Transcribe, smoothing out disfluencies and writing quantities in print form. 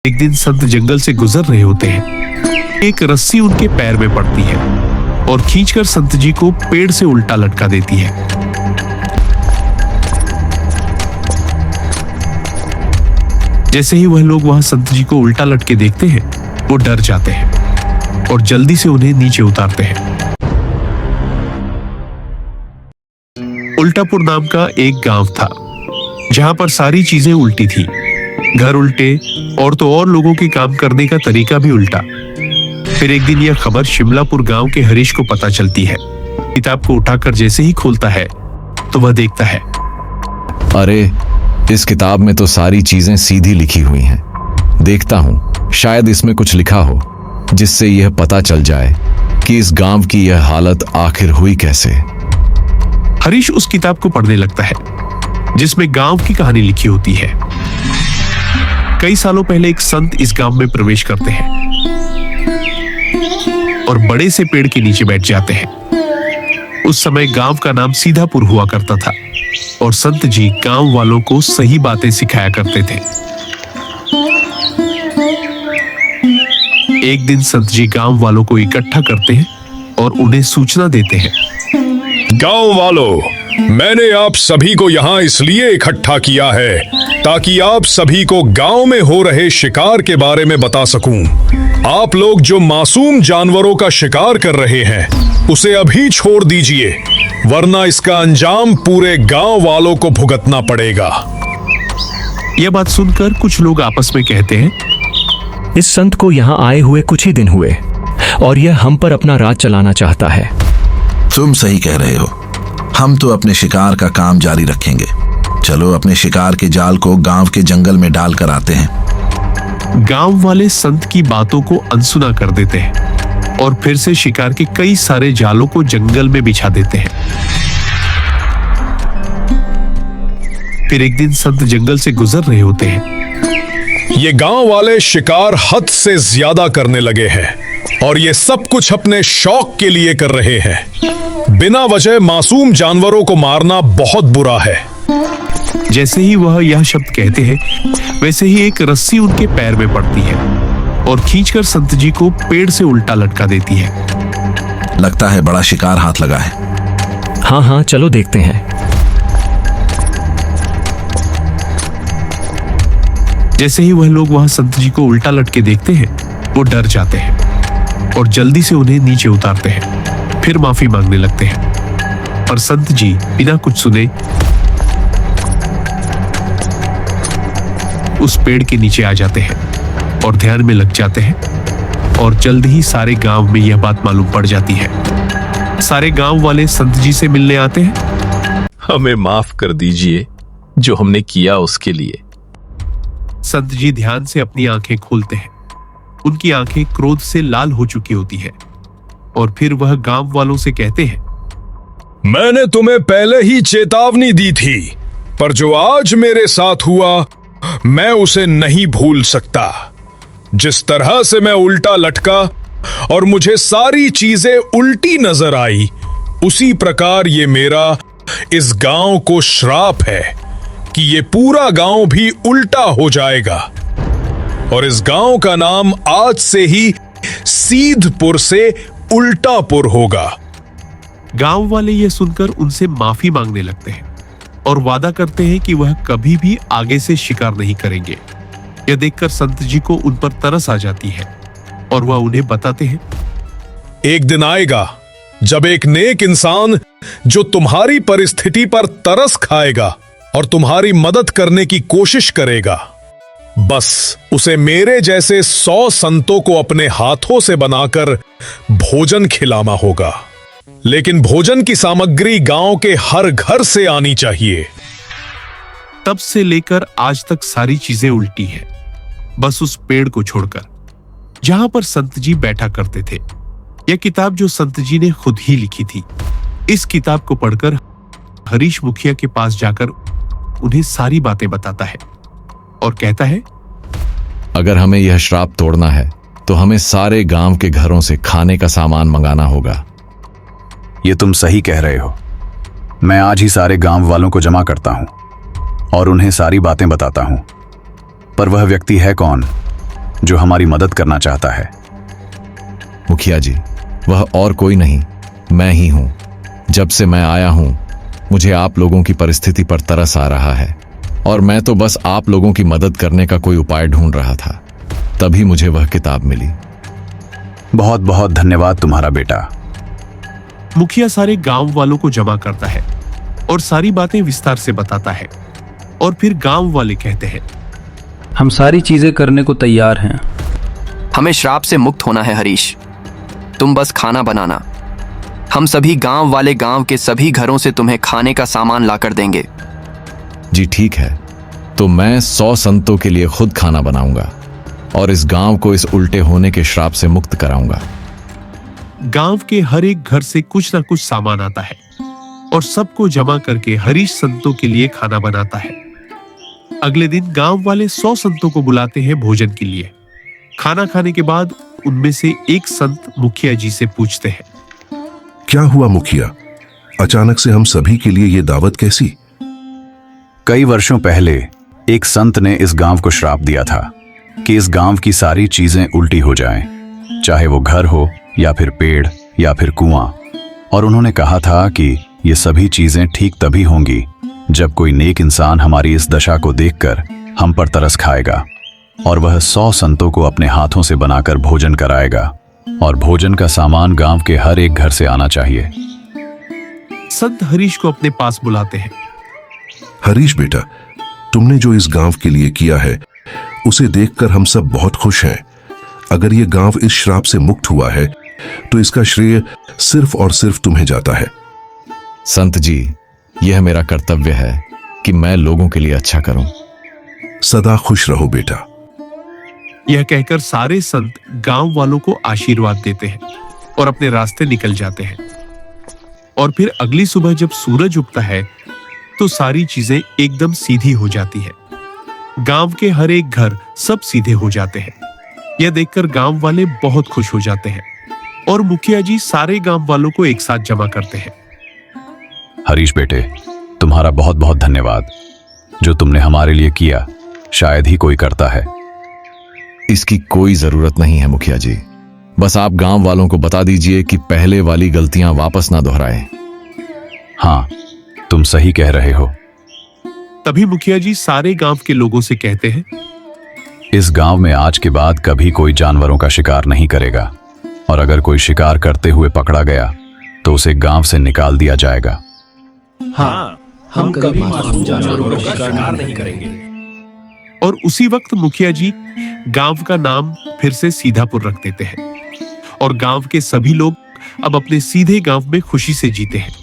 एक दिन संत जंगल से गुजर रहे होते हैं। एक रस्सी उनके पैर में पड़ती है और खींचकर संत जी को पेड़ से उल्टा लटका देती है। जैसे ही वह लोग वहां संत जी को उल्टा लटके देखते हैं, वो डर जाते हैं और जल्दी से उन्हें नीचे उतारते हैं। उल्टापुर नाम का एक गांव था, जहां पर सारी चीजें उल्टी थी। घर उल्टे और तो और लोगों के काम करने का तरीका भी उल्टा। फिर एक दिन यह खबर शिमलापुर गांव के हरीश को पता चलती है। किताब को उठाकर जैसे ही खोलता है तो वह देखता है, अरे इस किताब में तो सारी चीजें सीधी लिखी हुई हैं। देखता हूं शायद इसमें कुछ लिखा हो जिससे यह पता चल जाए कि इस गांव की यह हालत आखिर हुई कैसे। हरीश उस किताब को पढ़ने लगता है जिसमें गांव की कहानी लिखी होती है। कई सालों पहले एक संत इस गांव में प्रवेश करते हैं और बड़े से पेड़ के नीचे बैठ जाते हैं। उस समय गांव का नाम सीधापुर हुआ करता था और संत जी गांव वालों को सही बातें सिखाया करते थे। एक दिन संत जी गांव वालों को इकट्ठा करते हैं और उन्हें सूचना देते हैं, गांव वालों, मैंने आप सभी को यहाँ इसलिए इकट्ठा किया है ताकि आप सभी को गांव में हो रहे शिकार के बारे में बता सकूं। आप लोग जो मासूम जानवरों का शिकार कर रहे हैं उसे अभी छोड़ दीजिए, वरना इसका अंजाम पूरे गांव वालों को भुगतना पड़ेगा। यह बात सुनकर कुछ लोग आपस में कहते हैं, इस संत को यहाँ आए हुए कुछ ही दिन हुए और यह हम पर अपना राज चलाना चाहता है। तुम सही कह रहे हो, हम तो अपने शिकार का काम जारी रखेंगे। चलो अपने शिकार के जाल को गांव के जंगल में डाल कर आते हैं। गांव वाले संत की बातों को अनसुना कर देते हैं और फिर से शिकार के कई सारे जालों को जंगल में बिछा देते हैं। फिर एक दिन संत जंगल से गुजर रहे होते हैं। ये गांव वाले शिकार हद से ज्यादा करने लगे हैं और ये सब कुछ अपने शौक के लिए कर रहे हैं। बिना वजह मासूम जानवरों को मारना बहुत बुरा है। जैसे ही वह यह शब्द कहते हैं, वैसे ही एक रस्सी उनके पैर में पड़ती है और खींचकर संत जी को पेड़ से उल्टा लटका देती है। लगता है बड़ा शिकार हाथ लगा है। हाँ, चलो देखते हैं। जैसे ही वह लोग वहां संत जी को उल्टा लटके देखते हैं, वो डर जाते हैं और जल्दी से उन्हें नीचे उतारते हैं। फिर माफी मांगने लगते हैं, पर संत जी बिना कुछ सुने उस पेड़ के नीचे आ जाते हैं और ध्यान में लग जाते हैं और जल्द ही सारे गांव में यह बात मालूम पड़ जाती है। सारे गांव वाले संत जी से मिलने आते हैं। हमें माफ कर दीजिए जो हमने किया उसके लिए। संत जी ध्यान से अपनी आंखें खोलते हैं। उनकी आंखें क्रोध से लाल हो चुकी होती है और फिर वह गांव वालों से कहते हैं, मैंने तुम्हें पहले ही चेतावनी दी थी, पर जो आज मेरे साथ हुआ मैं उसे नहीं भूल सकता। जिस तरह से मैं उल्टा लटका और मुझे सारी चीजें उल्टी नजर आई, उसी प्रकार ये मेरा इस गांव को श्राप है कि ये पूरा गांव भी उल्टा हो जाएगा और इस गांव का नाम आज से ही सीधपुर से उल्टापुर होगा। गांव वाले यह सुनकर उनसे माफी मांगने लगते हैं और वादा करते हैं कि वह कभी भी आगे से शिकार नहीं करेंगे। यह देखकर संत जी को उन पर तरस आ जाती है और वह उन्हें बताते हैं, एक दिन आएगा जब एक नेक इंसान जो तुम्हारी परिस्थिति पर तरस खाएगा और तुम्हारी मदद करने की कोशिश करेगा, बस उसे मेरे जैसे 100 संतों को अपने हाथों से बनाकर भोजन खिलाना होगा। लेकिन भोजन की सामग्री गांव के हर घर से आनी चाहिए। तब से लेकर आज तक सारी चीजें उल्टी हैं, बस उस पेड़ को छोड़कर जहां पर संत जी बैठा करते थे। यह किताब जो संत जी ने खुद ही लिखी थी। इस किताब को पढ़कर हरीश मुखिया के पास जाकर उन्हें सारी बातें बताता है और कहता है, अगर हमें यह श्राप तोड़ना है तो हमें सारे गांव के घरों से खाने का सामान मंगाना होगा। ये तुम सही कह रहे हो। मैं आज ही सारे गांव वालों को जमा करता हूं और उन्हें सारी बातें बताता हूं। पर वह व्यक्ति है कौन जो हमारी मदद करना चाहता है। मुखिया जी, वह और कोई नहीं, मैं ही हूं। जब से मैं आया हूं, मुझे आप लोगों की परिस्थिति पर तरस आ रहा है और मैं तो बस आप लोगों की मदद करने का कोई उपाय ढूंढ रहा था। तभी मुझे वह किताब मिली। बहुत बहुत धन्यवाद तुम्हारा बेटा। मुखिया सारे गांव वालों को जमा करता है और सारी बातें विस्तार से बताता है और फिर गांव वाले कहते हैं, हम सारी चीजें करने को तैयार हैं। हमें श्राप से मुक्त होना है हरीश, तुम बस खाना बनाना। हम सभी गांव वाले गांव के सभी घरों से तुम्हें खाने का सामान लाकर देंगे। जी ठीक है, तो मैं 100 संतों के लिए खुद खाना बनाऊंगा और इस गांव को इस उल्टे होने के श्राप से मुक्त कराऊंगा। गांव के हर एक घर से कुछ ना कुछ सामान आता है और सबको जमा करके हरीश संतों के लिए खाना बनाता है। अगले दिन गांव वाले 100 संतों को बुलाते हैं भोजन के लिए। खाना खाने के बाद उनमें से एक संत मुखिया जी से पूछते हैं, क्या हुआ मुखिया, अचानक से हम सभी के लिए ये दावत कैसी? कई वर्षों पहले एक संत ने इस गांव को श्राप दिया था कि इस गांव की सारी चीजें उल्टी हो जाएं, चाहे वो घर हो या फिर पेड़ या फिर कुआं। और उन्होंने कहा था कि ये सभी चीजें ठीक तभी होंगी जब कोई नेक इंसान हमारी इस दशा को देखकर हम पर तरस खाएगा और वह 100 संतों को अपने हाथों से बनाकर भोजन कराएगा और भोजन का सामान गांव के हर एक घर से आना चाहिए। संत हरीश को अपने पास बुलाते हैं। हरीश बेटा, तुमने जो इस गांव के लिए किया है उसे देखकर हम सब बहुत खुश हैं। अगर ये गांव इस श्राप से मुक्त हुआ है तो इसका श्रेय सिर्फ और सिर्फ तुम्हें जाता है। संत जी, यह मेरा कर्तव्य है कि मैं लोगों के लिए अच्छा करूं। सदा खुश रहो बेटा। यह कहकर सारे संत गांव वालों को आशीर्वाद देते हैं और अपने रास्ते निकल जाते हैं। और फिर अगली सुबह जब सूरज उगता है तो सारी चीजें एकदम सीधी हो जाती है। गांव के हर एक घर सब सीधे हो जाते हैं। यह देखकर गांव वाले बहुत खुश हो जाते हैं और मुखिया जी सारे गांव वालों को एक साथ जमा करते हैं। हरीश बेटे, तुम्हारा बहुत बहुत धन्यवाद। जो तुमने हमारे लिए किया शायद ही कोई करता है। इसकी कोई जरूरत नहीं है मुखिया जी, बस आप गांव वालों को बता दीजिए कि पहले वाली गलतियां वापस ना दोहराएं। हाँ, तुम सही कह रहे हो। तभी मुखिया जी सारे गांव के लोगों से कहते हैं, इस गांव में आज के बाद कभी कोई जानवरों का शिकार नहीं करेगा और अगर कोई शिकार करते हुए पकड़ा गया तो उसे गांव से निकाल दिया जाएगा। हाँ, हम कभी मासूम जानवरों का शिकार नहीं करेंगे। और उसी वक्त मुखिया जी गांव का नाम फिर से सीधापुर रख देते हैं और गांव के सभी लोग अब अपने सीधे गांव में खुशी से जीते हैं।